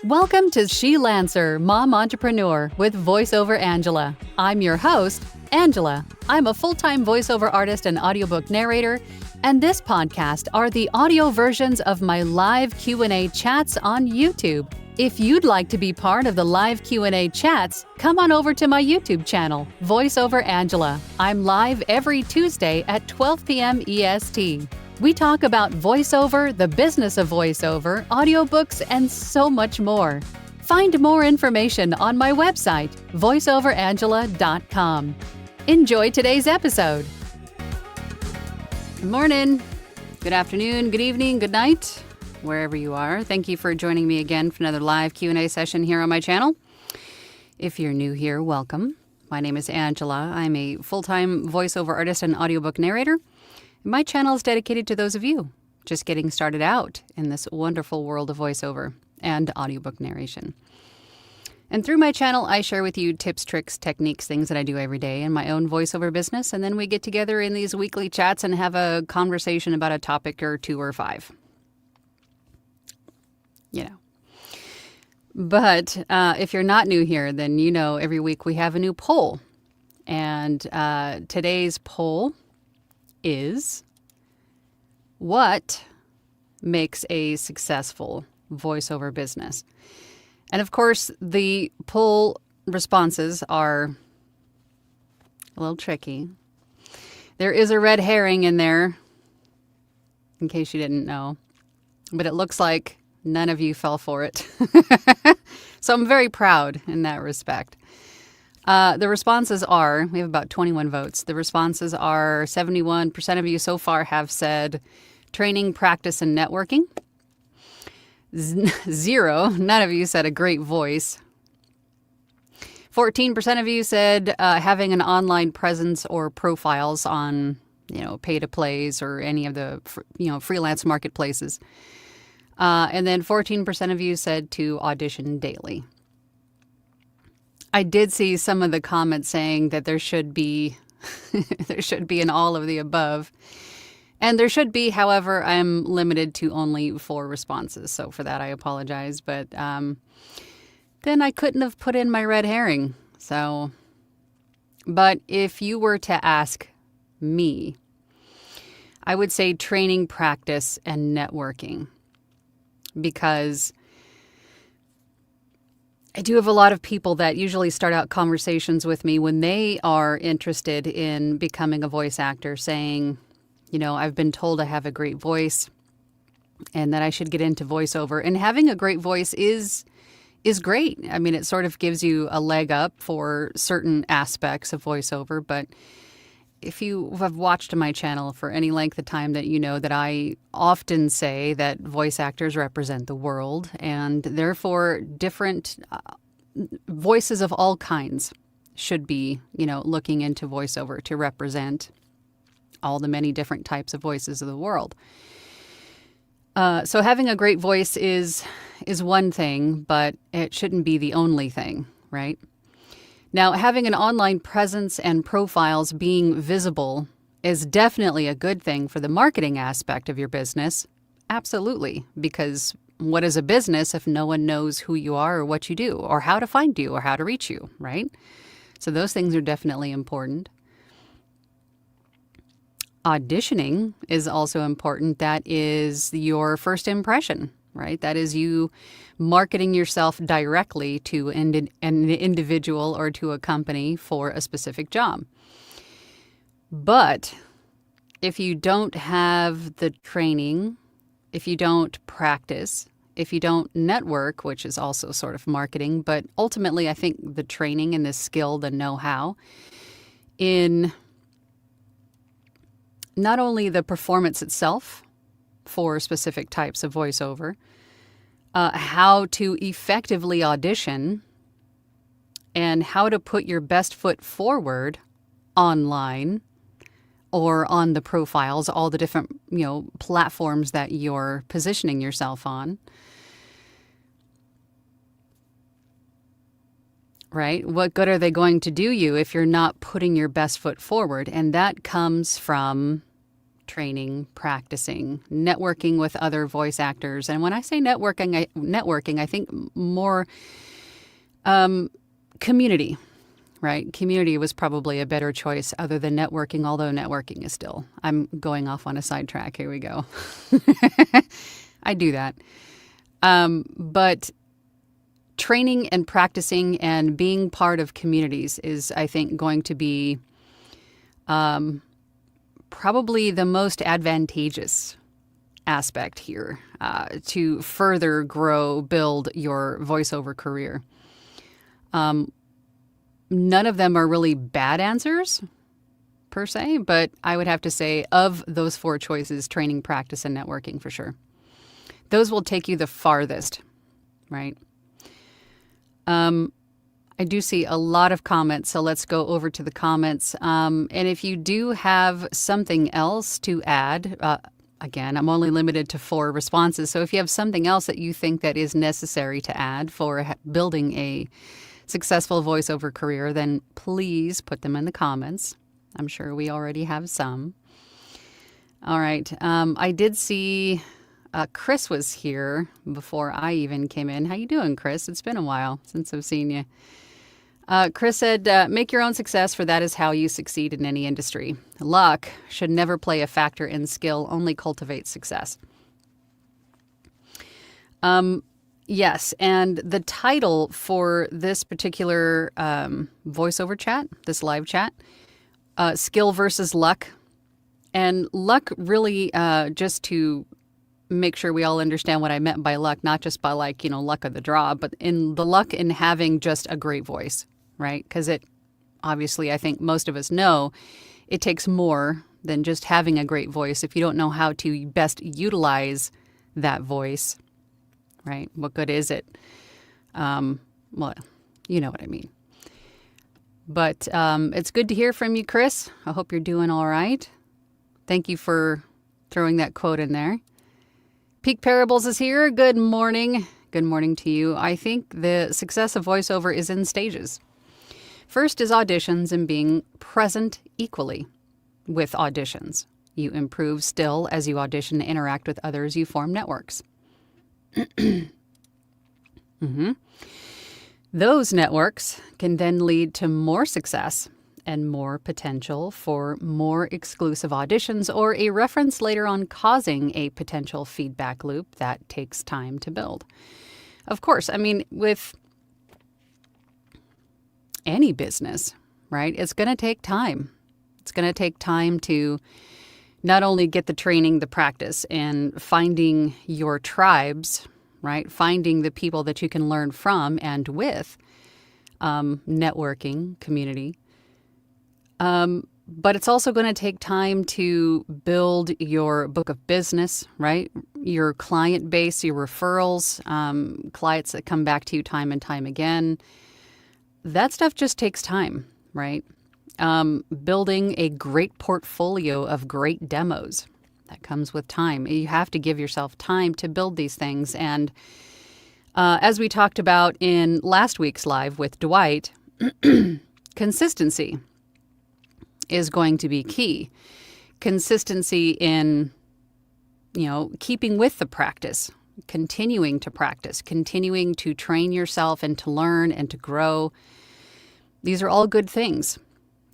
Welcome to She Lancer, Mom Entrepreneur with VoiceOver Angela. I'm your host, Angela. I'm a full-time voiceover artist and audiobook narrator, and this podcast are the audio versions of my live Q&A chats on YouTube. If you'd like to be part of the live Q&A chats, come on over to my YouTube channel, VoiceOver Angela. I'm live every Tuesday at 12 p.m. EST. We talk about voiceover, the business of voiceover, audiobooks, and so much more. Find more information on my website, voiceoverangela.com. Enjoy today's episode. Good morning, good afternoon, good evening, good night, wherever you are. Thank you for joining me again for another live Q&A session here on my channel. If you're new here, welcome. My name is Angela. I'm a full-time voiceover artist and audiobook narrator. My channel is dedicated to those of you just getting started out in this wonderful world of voiceover and audiobook narration. And through my channel, I share with you tips, tricks, techniques, things that I do every day in my own voiceover business. And then we get together in these weekly chats and have a conversation about a topic or two or five. You know. But if you're not new here, then you know every week we have a new poll. And today's poll is: what makes a successful voiceover business? And of course, the poll responses are a little tricky. There is a red herring in there, in case you didn't know, but it looks like none of you fell for it. So I'm very proud in that respect. The responses are, we have about 21 votes. The responses are 71% of you so far have said training, practice, and networking. Zero, none of you said a great voice. 14% of you said having an online presence or profiles on, pay-to-plays or any of the, freelance marketplaces. And then 14% of you said to audition daily. I did see some of the comments saying that there should be an all of the above. And there should be, however, I'm limited to only 4 responses. So for that, I apologize. But then I couldn't have put in my red herring. But if you were to ask me, I would say training, practice, and networking. Because I do have a lot of people that usually start out conversations with me when they are interested in becoming a voice actor, saying, I've been told I have a great voice and that I should get into voiceover. And having a great voice is great. I mean, it sort of gives you a leg up for certain aspects of voiceover. But if you have watched my channel for any length of time, that you know that I often say that voice actors represent the world, and therefore different voices of all kinds should be, looking into voiceover to represent all the many different types of voices of the world. So having a great voice is one thing, but it shouldn't be the only thing, right? Now, having an online presence and profiles being visible is definitely a good thing for the marketing aspect of your business. Absolutely. Because what is a business if no one knows who you are or what you do or how to find you or how to reach you, right? So those things are definitely important. Auditioning is also important. That is your first impression, right? That is you marketing yourself directly to an individual or to a company for a specific job. But if you don't have the training, if you don't practice, if you don't network, which is also sort of marketing, but ultimately I think the training and the skill, the know-how in not only the performance itself for specific types of voiceover, how to effectively audition, and how to put your best foot forward online or on the profiles, all the different, platforms that you're positioning yourself on. Right? What good are they going to do you if you're not putting your best foot forward? And that comes from training, practicing, networking with other voice actors. And when I say networking, I think more community, right? Community was probably a better choice other than networking, although networking is still, I'm going off on a sidetrack. Here we go. I do that. But training and practicing and being part of communities is, I think, going to be probably the most advantageous aspect here to further grow, build your voiceover career. None of them are really bad answers per se, but I would have to say of those 4 choices, training, practice, and networking for sure. Those will take you the farthest, right? I do see a lot of comments, so let's go over to the comments. And if you do have something else to add, again, I'm only limited to 4 responses. So if you have something else that you think that is necessary to add for building a successful voiceover career, then please put them in the comments. I'm sure we already have some. All right. I did see Chris was here before I even came in. How you doing, Chris? It's been a while since I've seen you. Chris said, make your own success, for that is how you succeed in any industry. Luck should never play a factor in skill, only cultivate success. Yes, and the title for this particular voiceover chat, this live chat, skill versus luck. And luck really, just to make sure we all understand what I meant by luck, not just by luck of the draw, but in the luck in having just a great voice, right? Because it, obviously, I think most of us know it takes more than just having a great voice. If you don't know how to best utilize that voice, right? What good is it? Well, you know what I mean. But it's good to hear from you, Chris. I hope you're doing all right. Thank you for throwing that quote in there. Peak Parables is here. Good morning. Good morning to you. I think the success of voiceover is in stages. First is auditions and being present equally with auditions. You improve still as you audition and interact with others. You form networks. Those networks can then lead to more success and more potential for more exclusive auditions or a reference later on, causing a potential feedback loop that takes time to build. Of course, I mean, with any business, right, it's going to take time. It's going to take time to not only get the training, the practice, and finding your tribes, right, finding the people that you can learn from and with, networking, community. But it's also going to take time to build your book of business, right? Your client base, your referrals, clients that come back to you time and time again. That stuff just takes time, right? Building a great portfolio of great demos. That comes with time. You have to give yourself time to build these things. And as we talked about in last week's live with Dwight, consistency is going to be key. Consistency in, keeping with the practice, continuing to practice, continuing to train yourself and to learn and to grow. These are all good things,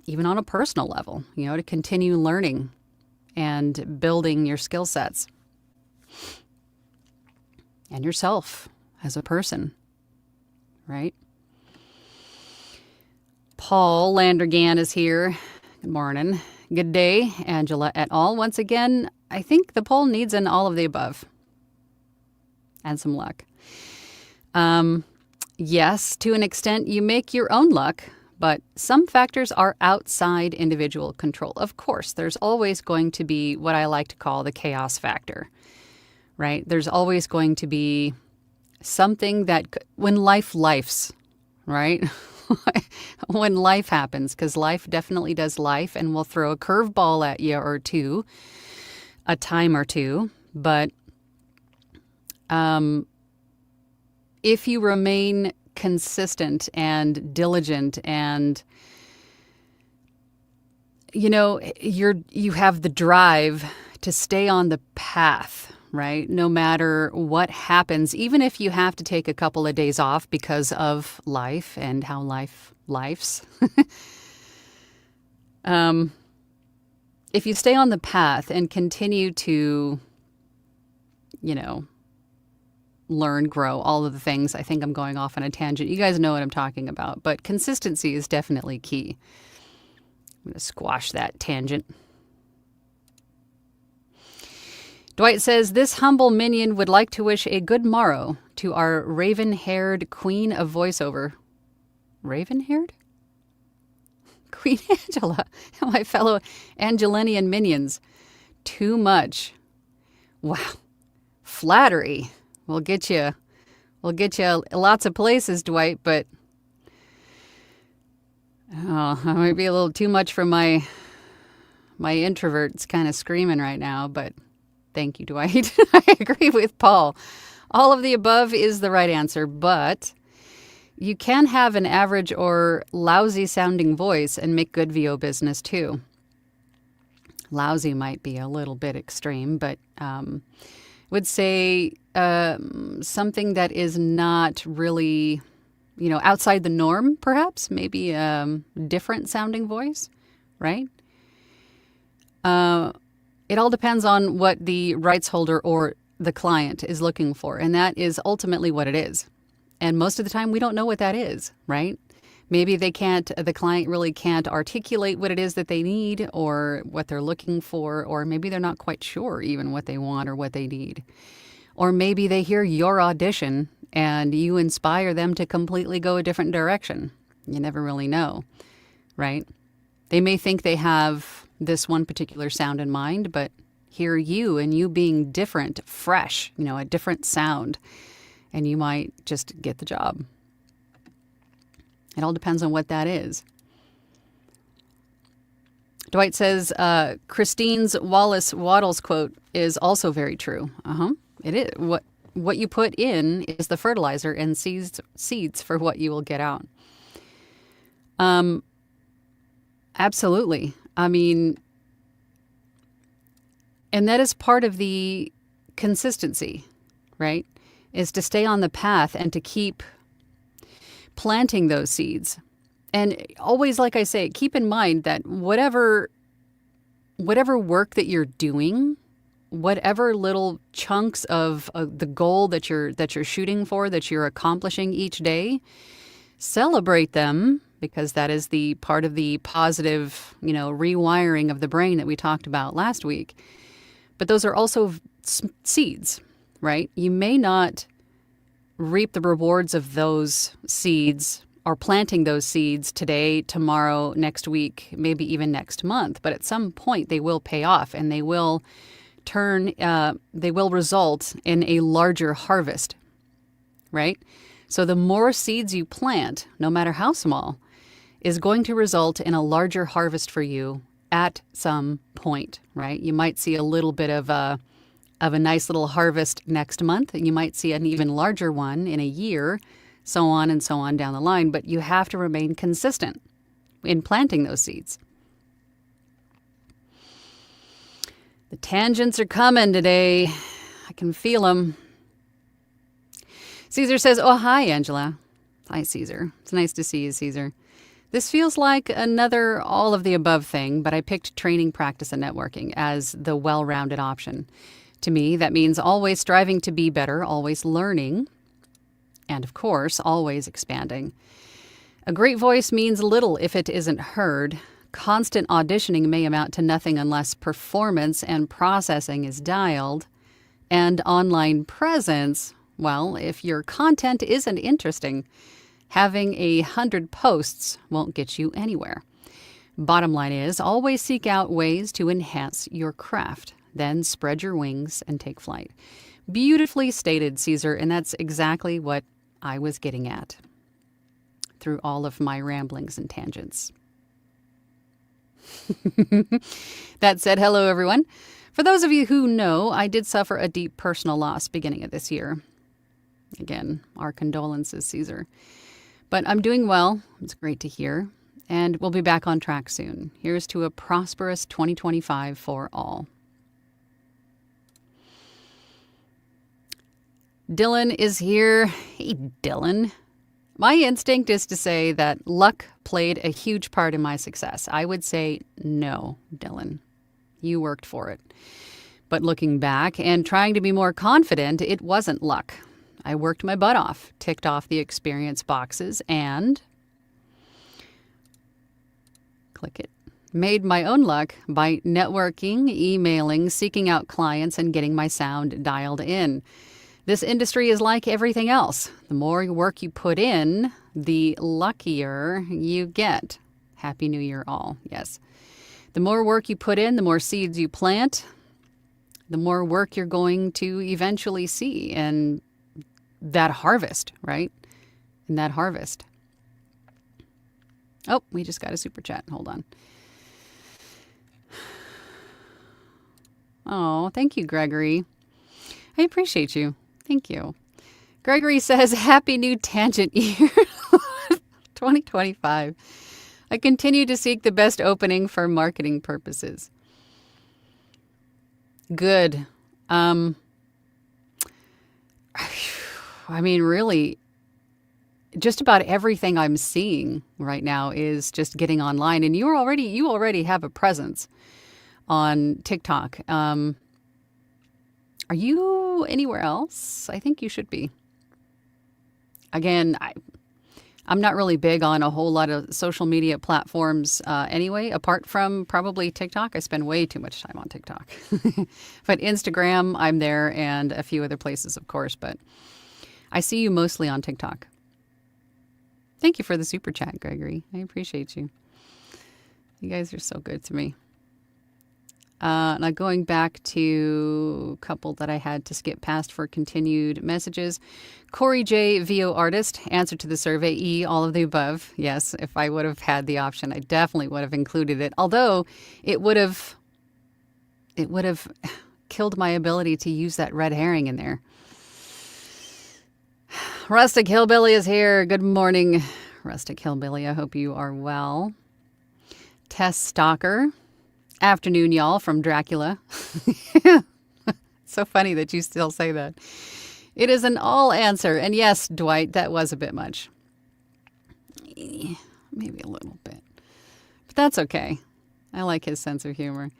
even on a personal level, to continue learning and building your skill sets and yourself as a person, right? Paul Landergan is here. Good morning. Good day, Angela et al. Once again, I think the poll needs an all of the above and some luck. Yes, to an extent, you make your own luck, but some factors are outside individual control. Of course, there's always going to be what I like to call the chaos factor, right? There's always going to be something that, when lifes, right? When life happens, because life definitely does life and will throw a curveball at you or two, a time or two. But if you remain consistent and diligent and you have the drive to stay on the path, right? No matter what happens, even if you have to take a couple of days off because of life and how life's. If you stay on the path and continue to, learn, grow, all of the things. I think I'm going off on a tangent. You guys know what I'm talking about, but consistency is definitely key. I'm going to squash that tangent. Dwight says, this humble minion would like to wish a good morrow to our raven-haired queen of voiceover. Raven-haired? Queen Angela and my fellow Angelinian minions. Too much. Wow. Flattery will get you lots of places, Dwight, but that might be a little too much for my introvert. It's kind of screaming right now, but thank you, Dwight. I agree with Paul. All of the above is the right answer, but you can have an average or lousy sounding voice and make good VO business too. Lousy might be a little bit extreme, but would say something that is not really, outside the norm, perhaps, maybe a different sounding voice, right? It all depends on what the rights holder or the client is looking for, and that is ultimately what it is. And most of the time, we don't know what that is, right? Maybe the client really can't articulate what it is that they need or what they're looking for, or maybe they're not quite sure even what they want or what they need. Or maybe they hear your audition and you inspire them to completely go a different direction. You never really know, right? They may think they have this one particular sound in mind, but hear you and you being different, fresh, a different sound, and you might just get the job. It all depends on what that is. Dwight says, Christine's Wallace Waddles quote is also very true. It is. What you put in is the fertilizer and seeds for what you will get out. Absolutely. I mean, and that is part of the consistency, right? Is to stay on the path and to keep planting those seeds. And always, like I say, keep in mind that whatever work that you're doing, whatever little chunks of the goal that you're shooting for, that you're accomplishing each day, celebrate them, because that is the part of the positive, rewiring of the brain that we talked about last week. But those are also seeds, right? You may not reap the rewards of those seeds or planting those seeds today, tomorrow, next week, maybe even next month. But at some point they will pay off and they will result in a larger harvest, right? So the more seeds you plant, no matter how small, is going to result in a larger harvest for you at some point, right? You might see a little bit of a nice little harvest next month, and you might see an even larger one in a year, so on and so on down the line. But you have to remain consistent in planting those seeds. The tangents are coming today. I can feel them. Caesar says, oh, hi, Angela. Hi, Caesar. It's nice to see you, Caesar. This feels like another all of the above thing, but I picked training, practice, and networking as the well-rounded option. To me, that means always striving to be better, always learning, and of course, always expanding. A great voice means little if it isn't heard. Constant auditioning may amount to nothing unless performance and processing is dialed. And online presence, well, if your content isn't interesting, having 100 posts won't get you anywhere. Bottom line is, always seek out ways to enhance your craft. Then spread your wings and take flight. Beautifully stated, Caesar, and that's exactly what I was getting at through all of my ramblings and tangents. That said, hello, everyone. For those of you who know, I did suffer a deep personal loss beginning of this year. Again, our condolences, Caesar. But I'm doing well. It's great to hear. And we'll be back on track soon. Here's to a prosperous 2025 for all. Dylan is here. Hey, Dylan. My instinct is to say that luck played a huge part in my success. I would say no, Dylan. You worked for it. But looking back and trying to be more confident, it wasn't luck. I worked my butt off, ticked off the experience boxes, and click it. Made my own luck by networking, emailing, seeking out clients, and getting my sound dialed in. This industry is like everything else. The more work you put in, the luckier you get. Happy New Year, all. Yes. The more work you put in, the more seeds you plant, the more work you're going to eventually see. And that harvest, right? And that harvest. Oh, we just got a super chat. Hold on. Oh, thank you, Gregory. I appreciate you. Thank you. Gregory says, Happy New Tangent Year 2025. I continue to seek the best opening for marketing purposes. Good. I mean, really, just about everything I'm seeing right now is just getting online. And you already have a presence on TikTok. Are you anywhere else? I think you should be. Again, I'm not really big on a whole lot of social media platforms anyway, apart from probably TikTok. I spend way too much time on TikTok. But Instagram, I'm there, and a few other places, of course. But I see you mostly on TikTok. Thank you for the super chat, Gregory. I appreciate you. You guys are so good to me. Now going back to a couple that I had to skip past for continued messages. Corey J, VO artist, answer to the survey E, all of the above. Yes, if I would have had the option, I definitely would have included it. Although it would have killed my ability to use that red herring in there. Rustic Hillbilly is here. Good morning, Rustic Hillbilly. I hope you are well. Tess Stalker. Afternoon, y'all, from Dracula. So funny that you still say that. It is an all answer. And yes, Dwight, that was a bit much. Maybe a little bit. But that's okay. I like his sense of humor.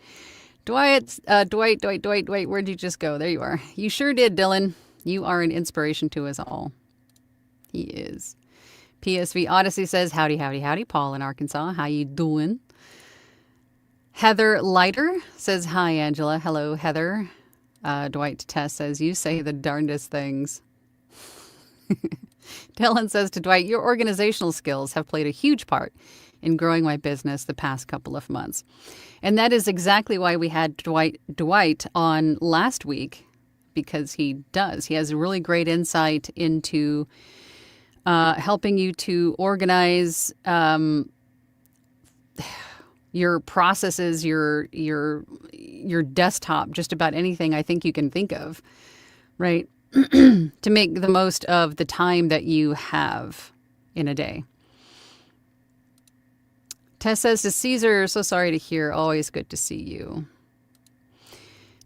Dwight, where'd you just go? There you are. You sure did, Dylan. You are an inspiration to us all. He is. PSV Odyssey says, howdy, howdy, howdy. Paul in Arkansas. How you doing? Heather Leiter says, hi, Angela. Hello, Heather. Dwight Tess says, you say the darndest things. Dylan says to Dwight, your organizational skills have played a huge part in growing my business the past couple of months. And that is exactly why we had Dwight on last week, because he does. He has a really great insight into helping you to organize your processes, your desktop, just about anything I think you can think of, right? To make the most of the time that you have in a day. Tess says to Caesar, so sorry to hear. Always good to see you.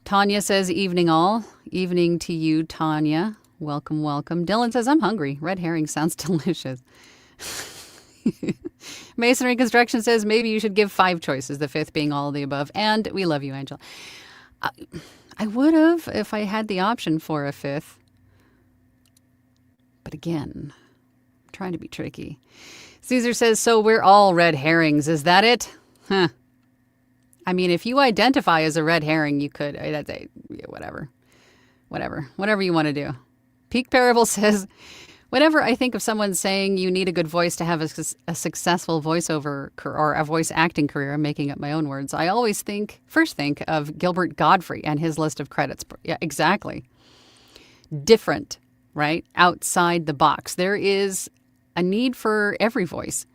Tanya says, evening all. Evening to you, Tanya. Welcome, welcome. Dylan says, I'm hungry. Red herring sounds delicious. Masonry Construction says, maybe you should give 5 choices, the 5th being all of the above. And we love you, Angela. I would have if I had the option for a 5th. But again, I'm trying to be tricky. Caesar says, so we're all red herrings. Is that it? Huh. I mean, if you identify as a red herring, you could. Whatever you want to do. Peak Parable says, whenever I think of someone saying you need a good voice to have a successful voiceover or a voice acting career, I'm making up my own words, I always first think of Gilbert Godfrey and his list of credits. Yeah, exactly. Different, right? Outside the box. There is a need for every voice,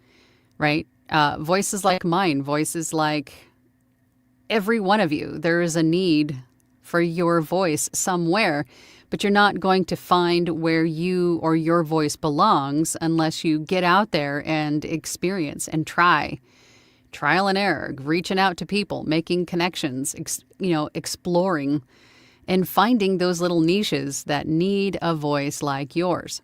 right? Voices like mine, voices like every one of you. There is a need for your voice somewhere. But you're not going to find where you or your voice belongs unless you get out there and experience and try. Trial and error, reaching out to people, making connections, exploring and finding those little niches that need a voice like yours.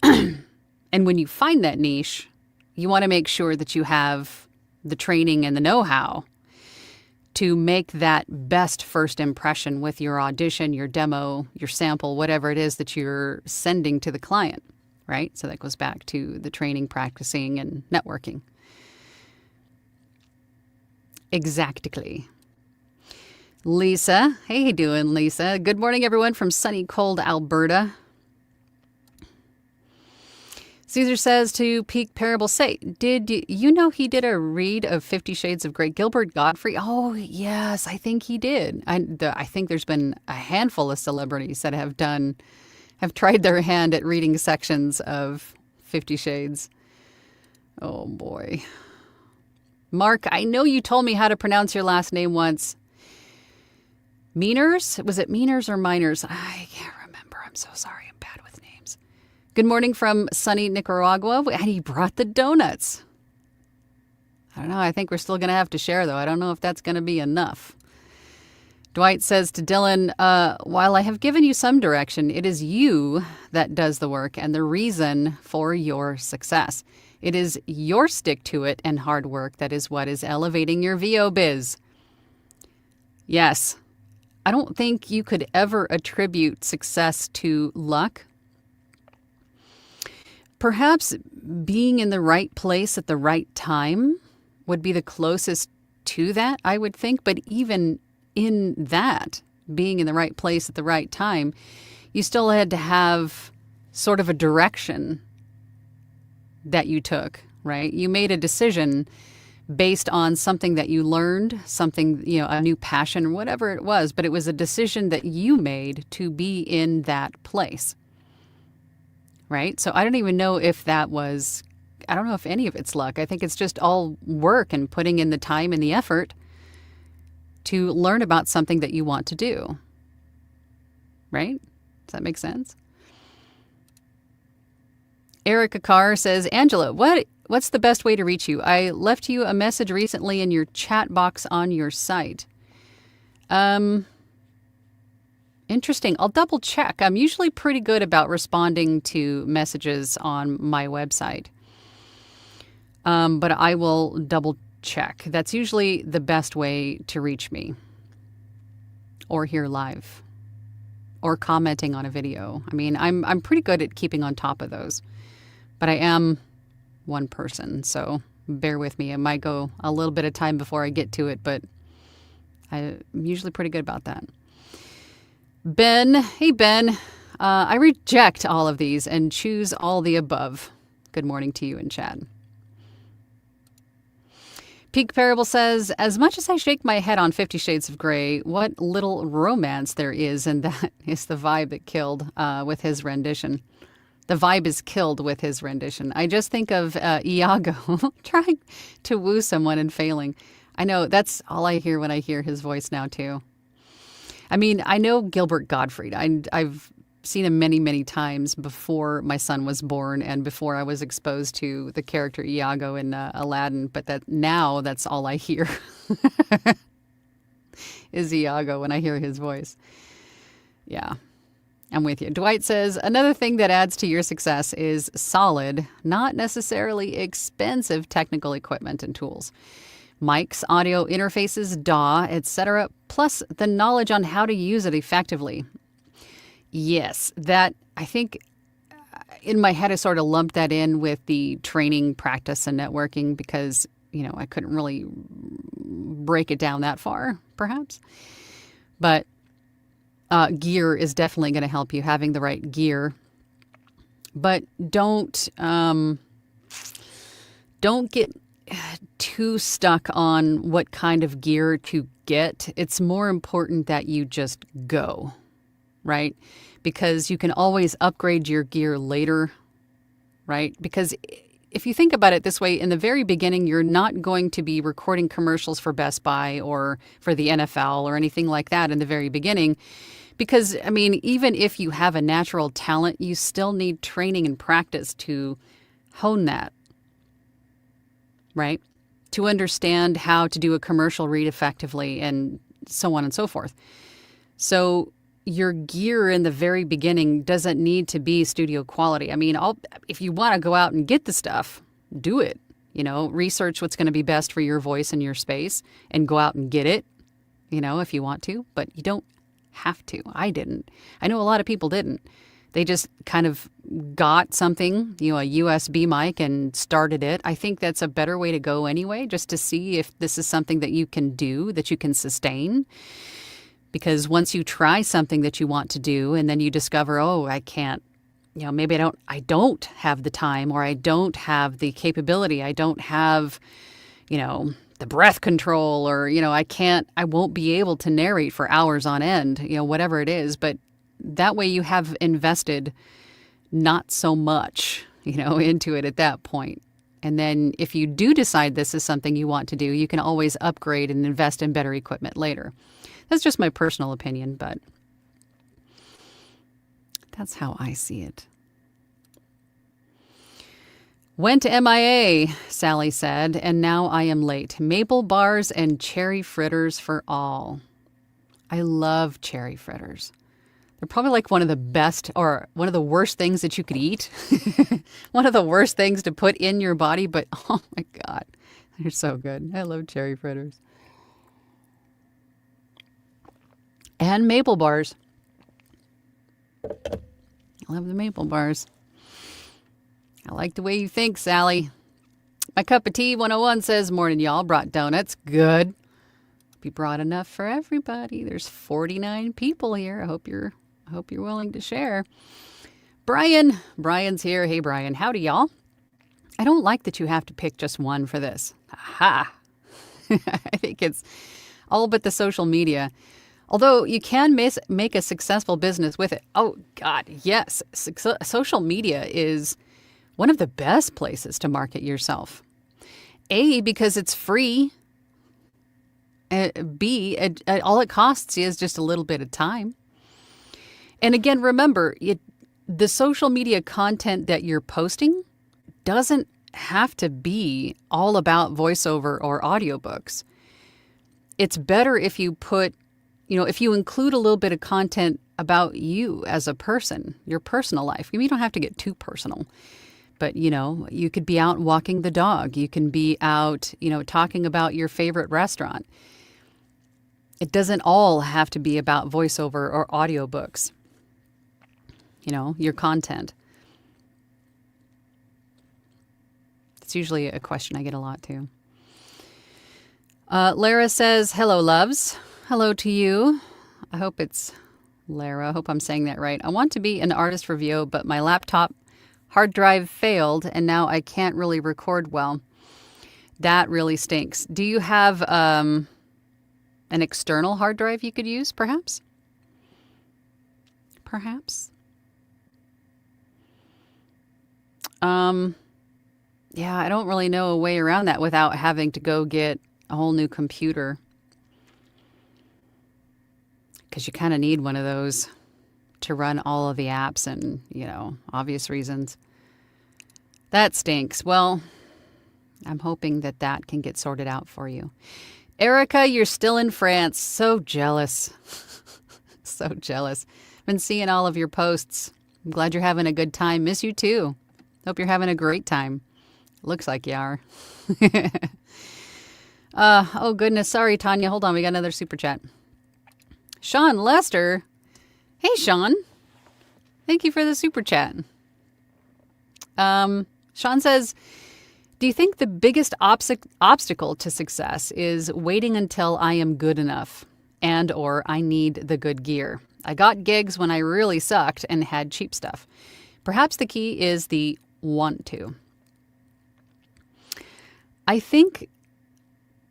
And when you find that niche, you want to make sure that you have the training and the know-how to make that best first impression with your audition, your demo, your sample, whatever it is that you're sending to the client, right? So that goes back to the training, practicing, and networking. Exactly. Lisa. Hey, how you doing, Lisa? Good morning, everyone, from sunny, cold Alberta. Caesar says to Peak Parable, say, did you know he did a read of 50 Shades of Grey? Gilbert Gottfried? Oh, yes, I think he did. I think there's been a handful of celebrities that have tried their hand at reading sections of 50 Shades. Oh, boy. Mark, I know you told me how to pronounce your last name once. Meaners? Was it Meaners or Miners? I can't remember. I'm so sorry. I'm bad with names. Good morning from sunny Nicaragua. And he brought the donuts. I don't know. I think we're still going to have to share, though. I don't know if that's going to be enough. Dwight says to Dylan, while I have given you some direction, it is you that does the work and the reason for your success. It is your stick to it and hard work that is what is elevating your VO biz. Yes. I don't think you could ever attribute success to luck. Perhaps being in the right place at the right time would be the closest to that, I would think. But even in that, being in the right place at the right time, you still had to have sort of a direction that you took, right? You made a decision based on something that you learned, something, a new passion or whatever it was, but it was a decision that you made to be in that place, right? So I don't even know if I don't know if any of it's luck. I think it's just all work and putting in the time and the effort to learn about something that you want to do, right? Does that make sense? Erica Carr says, Angela, what's the best way to reach you? I left you a message recently in your chat box on your site. Interesting. I'll double check. I'm usually pretty good about responding to messages on my website. But I will double check. That's usually the best way to reach me. Or hear live. Or commenting on a video. I mean, I'm pretty good at keeping on top of those. But I am one person, so bear with me. It might go a little bit of time before I get to it, but I'm usually pretty good about that. Ben, hey Ben, I reject all of these and choose all the above. Good morning to you in chat. Peak Parable says, as much as I shake my head on 50 Shades of Grey, what little romance there is, and that is the vibe that killed with his rendition. The vibe is killed with his rendition. I just think of Iago trying to woo someone and failing. I know that's all I hear when I hear his voice now, too. I mean, I know Gilbert Gottfried. I've seen him many, many times before my son was born and before I was exposed to the character Iago in Aladdin. But that's all I hear is Iago when I hear his voice. Yeah. I'm with you. Dwight says, another thing that adds to your success is solid, not necessarily expensive technical equipment and tools. Mics, audio interfaces, DAW, etc., plus the knowledge on how to use it effectively. Yes, that, I think, in my head I sort of lumped that in with the training, practice, and networking because, I couldn't really break it down that far, perhaps. But gear is definitely going to help you, having the right gear. But don't get too stuck on what kind of gear to get. It's more important that you just go, right? Because you can always upgrade your gear later, right? Because if you think about it this way, in the very beginning, you're not going to be recording commercials for Best Buy or for the NFL or anything like that in the very beginning. Because, I mean, even if you have a natural talent, you still need training and practice to hone that, right? To understand how to do a commercial read effectively and so on and so forth. So your gear in the very beginning doesn't need to be studio quality. I mean, if you want to go out and get the stuff, do it. Research what's going to be best for your voice and your space and go out and get it, if you want to, but you don't have to. I didn't. I know a lot of people didn't. They just kind of got something, a USB mic and started it. I think that's a better way to go anyway, just to see if this is something that you can do, that you can sustain. Because once you try something that you want to do and then you discover, oh, I can't, maybe I don't have the time, or I don't have the capability. I don't have, the breath control, or, I won't be able to narrate for hours on end, whatever it is. But that way you have invested not so much, into it at that point. And then if you do decide this is something you want to do, you can always upgrade and invest in better equipment later. That's just my personal opinion, but that's how I see it. Went MIA, Sally said, and now I am late. Maple bars and cherry fritters for all. I love cherry fritters. They're probably like one of the best or one of the worst things that you could eat. One of the worst things to put in your body, but oh my God, they're so good. I love cherry fritters. And maple bars. I love the maple bars. I like the way you think, Sally. My cup of tea 101 says, morning, y'all. Brought donuts. Good. Hope you brought enough for everybody. There's 49 people here. I hope you're willing to share. Brian's here. Hey, Brian. Howdy, y'all. I don't like that you have to pick just one for this. Aha. I think it's all but the social media. Although you can make a successful business with it. Oh, God, yes. Social media is one of the best places to market yourself. A, because it's free. B, all it costs you is just a little bit of time. And again, remember, the social media content that you're posting doesn't have to be all about voiceover or audiobooks. It's better if you put, if you include a little bit of content about you as a person, your personal life. You don't have to get too personal. But, you could be out walking the dog. You can be out, talking about your favorite restaurant. It doesn't all have to be about voiceover or audiobooks. Your content. It's usually a question I get a lot too. Lara says, hello, loves. Hello to you. I hope it's Lara. I hope I'm saying that right. I want to be an artist for VO, but my laptop hard drive failed, and now I can't really record well. That really stinks. Do you have an external hard drive you could use, perhaps? Perhaps? Yeah, I don't really know a way around that without having to go get a whole new computer. Because you kind of need one of those to run all of the apps and, obvious reasons. That stinks. Well, I'm hoping that can get sorted out for you. Erica, you're still in France. So jealous. So jealous. Been seeing all of your posts. I'm glad you're having a good time. Miss you too. Hope you're having a great time. Looks like you are. Oh, goodness. Sorry, Tanya. Hold on. We got another super chat. Sean Lester. Hey, Sean. Thank you for the super chat. Sean says, do you think the biggest obstacle to success is waiting until I am good enough and or I need the good gear? I got gigs when I really sucked and had cheap stuff. Perhaps the key is the want to. I think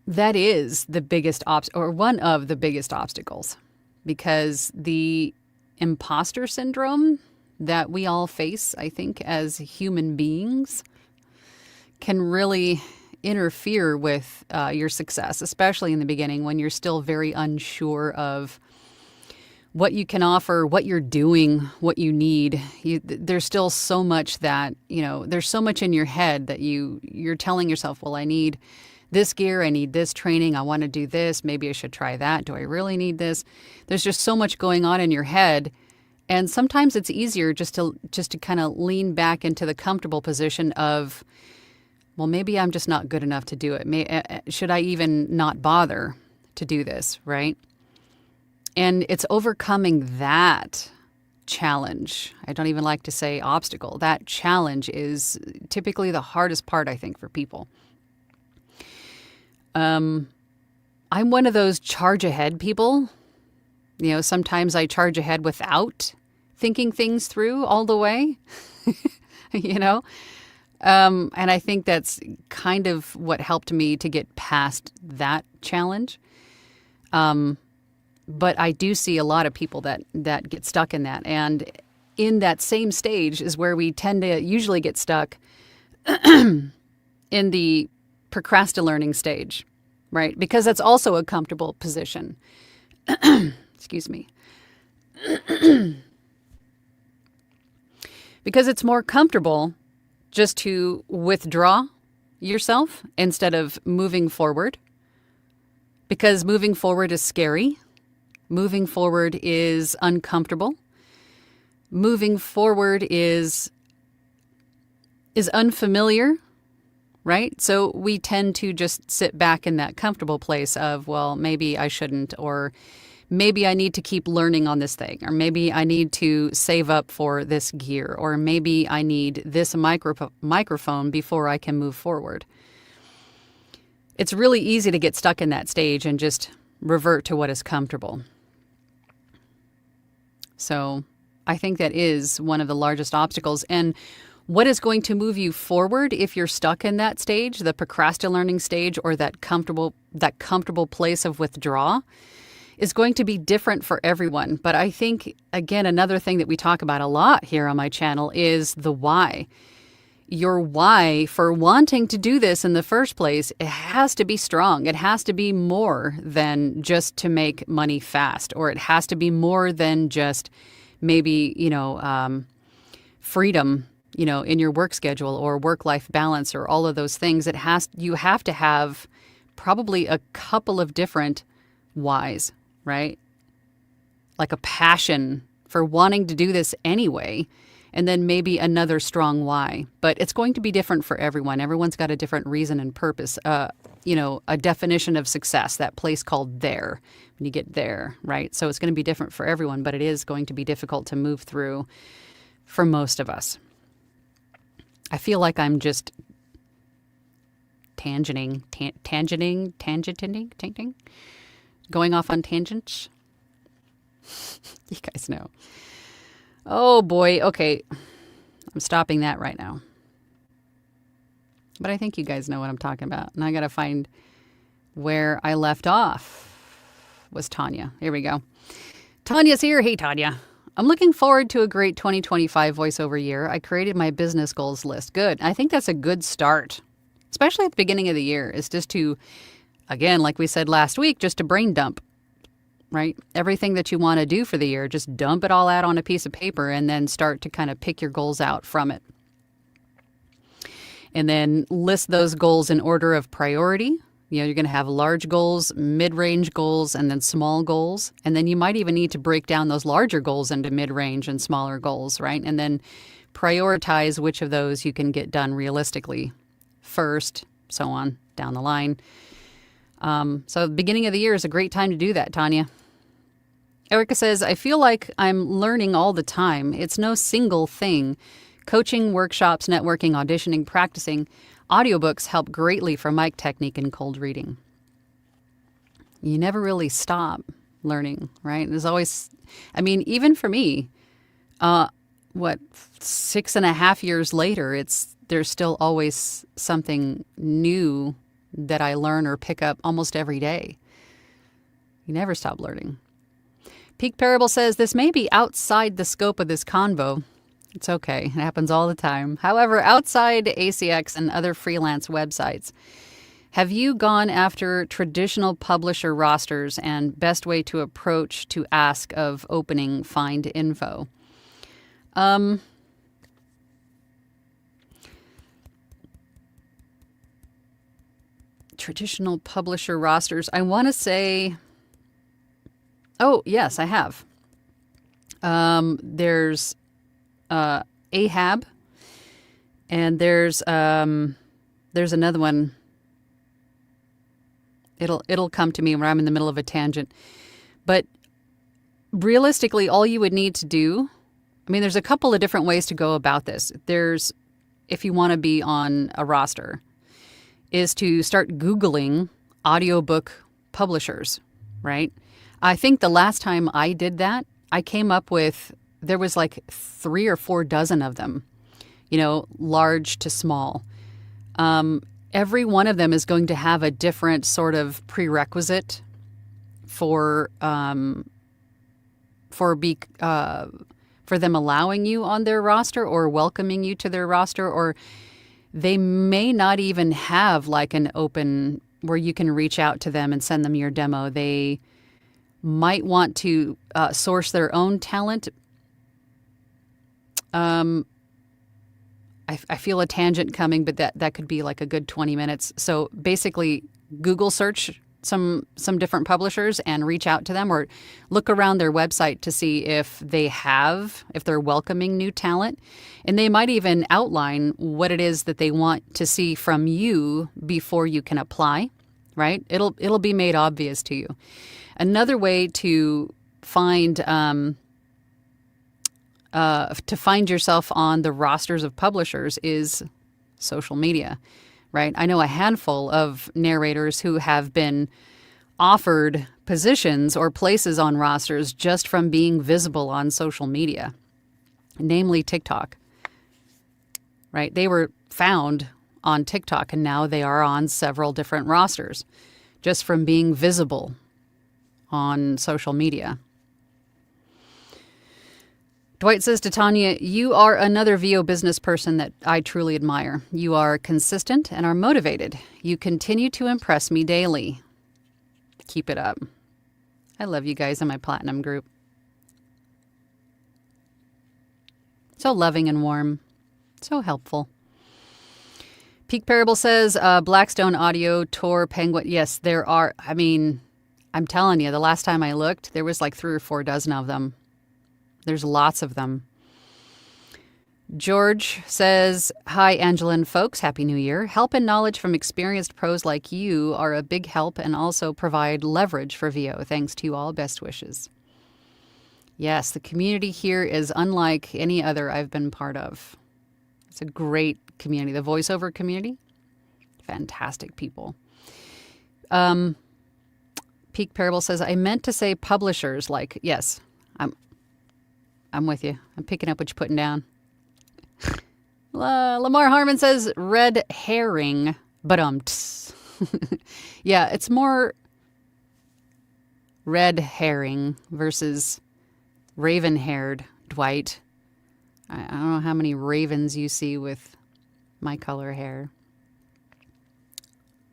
that is the biggest or one of the biggest obstacles, because the imposter syndrome that we all face, I think, as human beings can really interfere with your success, especially in the beginning when you're still very unsure of what you can offer, what you're doing, what you need. There's still so much that, there's so much in your head that you're telling yourself, well, I need this gear, I need this training, I want to do this, maybe I should try that. Do I really need this? There's just so much going on in your head. And sometimes it's easier just to kind of lean back into the comfortable position of, well, maybe I'm just not good enough to do it. Should I even not bother to do this, right? And it's overcoming that challenge. I don't even like to say obstacle. That challenge is typically the hardest part, I think, for people. I'm one of those charge ahead people. Sometimes I charge ahead without thinking things through all the way, and I think that's kind of what helped me to get past that challenge. But I do see a lot of people that get stuck in that. And in that same stage is where we tend to usually get stuck in the procrastinating stage, right? Because that's also a comfortable position. Excuse me. Because it's more comfortable just to withdraw yourself instead of moving forward. Because moving forward is scary. Moving forward is uncomfortable. Moving forward is unfamiliar, right? So we tend to just sit back in that comfortable place of, well, maybe I shouldn't, or maybe I need to keep learning on this thing, or maybe I need to save up for this gear, or maybe I need this microphone before I can move forward. It's really easy to get stuck in that stage and just revert to what is comfortable. So I think that is one of the largest obstacles. And what is going to move you forward if you're stuck in that stage, the procrastinating stage, or that comfortable place of withdrawal, is going to be different for everyone. But I think, again, another thing that we talk about a lot here on my channel is the why. Your why for wanting to do this in the first place, it has to be strong. It has to be more than just to make money fast, or it has to be more than just maybe, freedom, in your work schedule or work-life balance or all of those things. You have to have probably a couple of different whys, right? Like a passion for wanting to do this anyway, and then maybe another strong why. But it's going to be different for everyone. Everyone's got a different reason and purpose. A definition of success, that place called there, when you get there, right? So it's going to be different for everyone, but it is going to be difficult to move through for most of us. I feel like I'm just tangenting, going off on tangents. You guys know. Oh boy, okay. I'm stopping that right now. But I think you guys know what I'm talking about. And I got to find where I left off. Was Tanya. Here we go. Tanya's here. Hey, Tanya. I'm looking forward to a great 2025 voiceover year. I created my business goals list. Good. I think that's a good start, especially at the beginning of the year, is just to, again, like we said last week, just to brain dump. Right? Everything that you want to do for the year, just dump it all out on a piece of paper and then start to kind of pick your goals out from it. And then list those goals in order of priority. You're going to have large goals, mid-range goals, and then small goals. And then you might even need to break down those larger goals into mid-range and smaller goals, right? And then prioritize which of those you can get done realistically first, so on down the line. So the beginning of the year is a great time to do that, Tanya. Erica says, I feel like I'm learning all the time. It's no single thing. Coaching, workshops, networking, auditioning, practicing. Audiobooks help greatly for mic technique and cold reading. You never really stop learning, right? There's always, even for me, 6.5 years later, there's still always something new that I learn or pick up almost every day. You never stop learning. Peak Parable says, this may be outside the scope of this convo. It's okay. It happens all the time. However, outside ACX and other freelance websites, have you gone after traditional publisher rosters and best way to approach to ask of opening find info? Traditional publisher rosters. I want to say, oh, yes, I have. There's Ahab, and there's another one. It'll come to me when I'm in the middle of a tangent. But realistically, all you would need to do, I mean, there's a couple of different ways to go about this. There's, if you want to be on a roster, is to start Googling audiobook publishers, right? I think the last time I did that, I came up with, there was like 3 or 4 dozen of them, large to small. Every one of them is going to have a different sort of prerequisite for them allowing you on their roster or welcoming you to their roster, or they may not even have like an open where you can reach out to them and send them your demo. They might want to source their own talent. I feel a tangent coming, but that could be like a good 20 minutes. So basically, Google search some different publishers and reach out to them, or look around their website to see if they're welcoming new talent. And they might even outline what it is that they want to see from you before you can apply, right? It'll be made obvious to you. Another way to find yourself on the rosters of publishers is social media, right? I know a handful of narrators who have been offered positions or places on rosters just from being visible on social media, namely TikTok, right? They were found on TikTok and now they are on several different rosters just from being visible on social media. Dwight says to Tanya, you are another VO business person that I truly admire. You are consistent and are motivated. You continue to impress me daily. Keep it up. I love you guys in my platinum group. So loving and warm. So helpful. Peak Parable says, Blackstone Audio, Tor, Penguin. Yes, there are. I mean, I'm telling you, the last time I looked, there was like 3 or 4 dozen of them. There's lots of them. George says, hi, Angela and folks. Happy New Year. Help and knowledge from experienced pros like you are a big help and also provide leverage for VO. Thanks to you all. Best wishes. Yes, the community here is unlike any other I've been part of. It's a great community. The voiceover community, fantastic people. Peak Parable says, I meant to say publishers like, yes, I'm with you. I'm picking up what you're putting down. Lamar Harmon says red herring, but yeah, it's more red herring versus raven-haired Dwight. I don't know how many ravens you see with my color hair.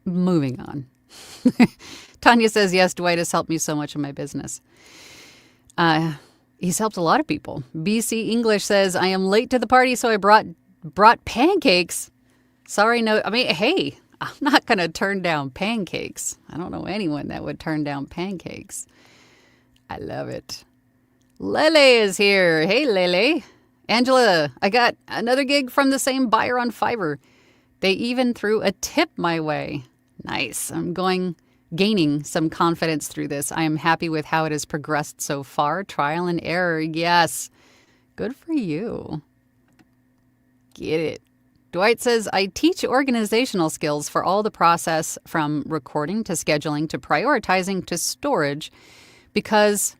Moving on. Tanya says, yes, Dwight has helped me so much in my business. He's helped a lot of people. BC English says, I am late to the party, so I brought pancakes. Sorry, no. I mean, hey, I'm not going to turn down pancakes. I don't know anyone that would turn down pancakes. I love it. Lele is here. Hey, Lele. Angela, I got another gig from the same buyer on Fiverr. They even threw a tip my way. Nice. I'm gaining some confidence through this. I am happy with how it has progressed so far. Trial and error. Yes. Good for you. Get it. Dwight says, I teach organizational skills for all the process from recording to scheduling to prioritizing to storage because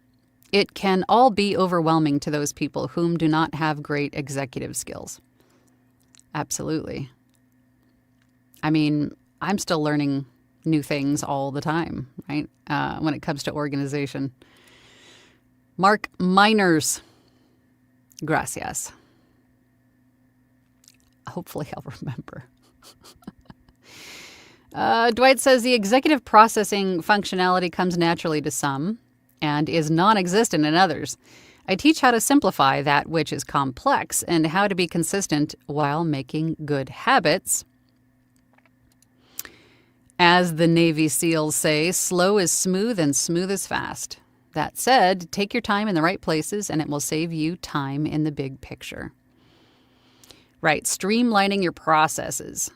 it can all be overwhelming to those people whom do not have great executive skills. Absolutely. I mean, I'm still learning new things all the time, right? When it comes to organization. Mark Miners. Gracias. Hopefully I'll remember. Dwight says the executive processing functionality comes naturally to some and is non-existent in others. I teach how to simplify that which is complex and how to be consistent while making good habits. As the Navy SEALs say, slow is smooth and smooth is fast. That said, take your time in the right places and it will save you time in the big picture. Right, streamlining your processes.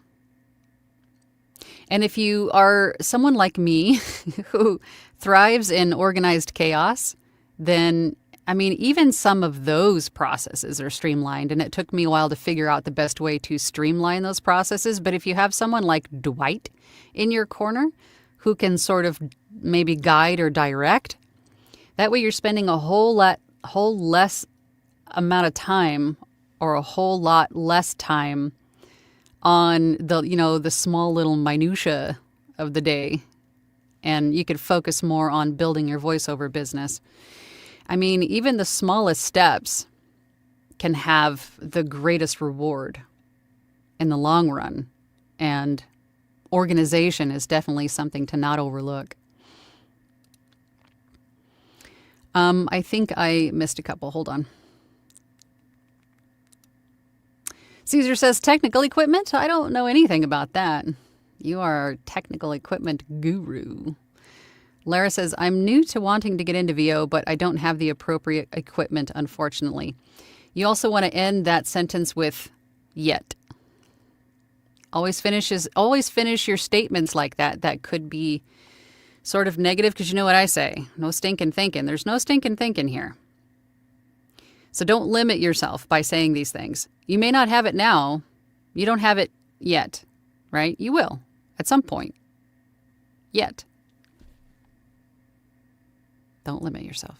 And if you are someone like me who thrives in organized chaos, then, I mean, even some of those processes are streamlined. And it took me a while to figure out the best way to streamline those processes. But if you have someone like Dwight in your corner who can sort of maybe guide or direct, that way you're spending a whole less amount of time, or a whole lot less time on the small little minutia of the day. And you could focus more on building your voiceover business. I mean, even the smallest steps can have the greatest reward in the long run. And organization is definitely something to not overlook. I think I missed a couple. Hold on. Caesar says technical equipment? I don't know anything about that. You are a technical equipment guru. Lara says, I'm new to wanting to get into VO, but I don't have the appropriate equipment, unfortunately. You also want to end that sentence with yet. Always finish your statements like that. That could be sort of negative, because you know what I say. No stinking thinking. There's no stinking thinking here. So don't limit yourself by saying these things. You may not have it now. You don't have it yet, right? You will at some point. Yet. Don't limit yourself.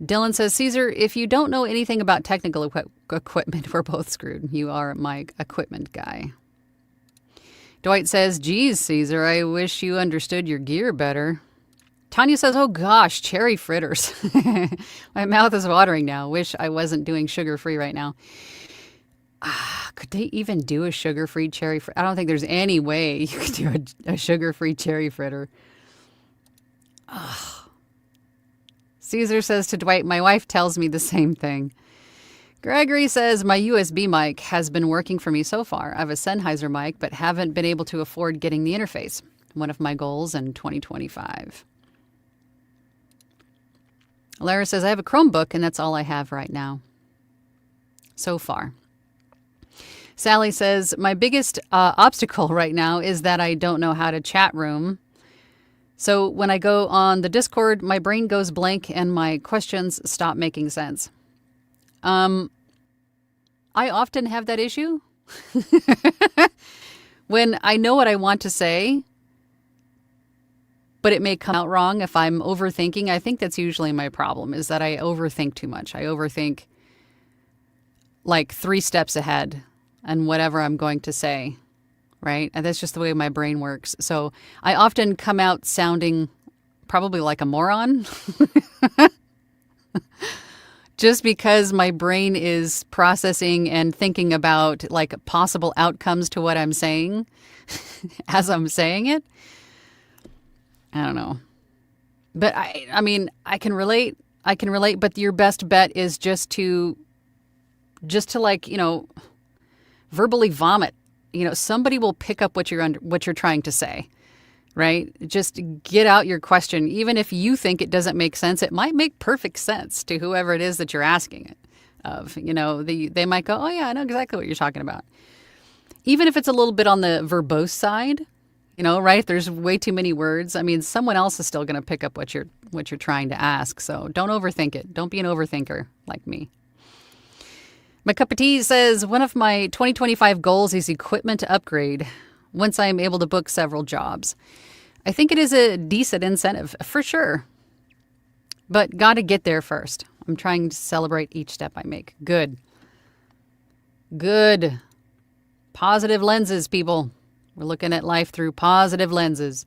Dylan says, Caesar, if you don't know anything about technical equipment, we're both screwed. You are my equipment guy. Dwight says, geez, Caesar, I wish you understood your gear better. Tanya says, oh gosh, cherry fritters. My mouth is watering now. Wish I wasn't doing sugar-free right now. Could they even do a sugar-free cherry fritter? I don't think there's any way you could do a sugar-free cherry fritter. Caesar says to Dwight, my wife tells me the same thing. Gregory says, my USB mic has been working for me so far. I have a Sennheiser mic, but haven't been able to afford getting the interface. One of my goals in 2025. Lara says, I have a Chromebook, and that's all I have right now. So far. Sally says, my biggest obstacle right now is that I don't know how to chat room. So when I go on the Discord, my brain goes blank and my questions stop making sense. I often have that issue. When I know what I want to say, but it may come out wrong if I'm overthinking. I think that's usually my problem, is that I overthink too much. I overthink like 3 steps ahead and whatever I'm going to say, right? And that's just the way my brain works. So I often come out sounding probably like a moron just because my brain is processing and thinking about like possible outcomes to what I'm saying as I'm saying it. I don't know. But I mean, I can relate, but your best bet is just to like, verbally vomit. Somebody will pick up what you're trying to say, right? Just get out your question. Even if you think it doesn't make sense, it might make perfect sense to whoever it is that you're asking it of. They might go, oh yeah, I know exactly what you're talking about. Even if it's a little bit on the verbose side, right? There's way too many words. I mean, someone else is still going to pick up what you're trying to ask. So don't overthink it. Don't be an overthinker like me. My cup of tea says, one of my 2025 goals is equipment upgrade once I am able to book several jobs. I think it is a decent incentive for sure, but got to get there first. I'm trying to celebrate each step I make. Good. Positive lenses, people. We're looking at life through positive lenses.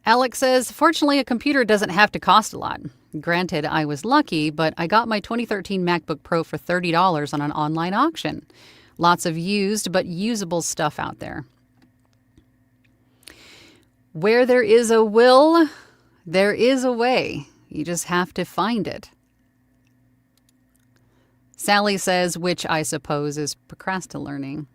Alex says, fortunately, a computer doesn't have to cost a lot. Granted, I was lucky, but I got my 2013 MacBook Pro for $30 on an online auction. Lots of used but usable stuff out there. Where there is a will, there is a way. You just have to find it. Sally says, which I suppose is procrastinating.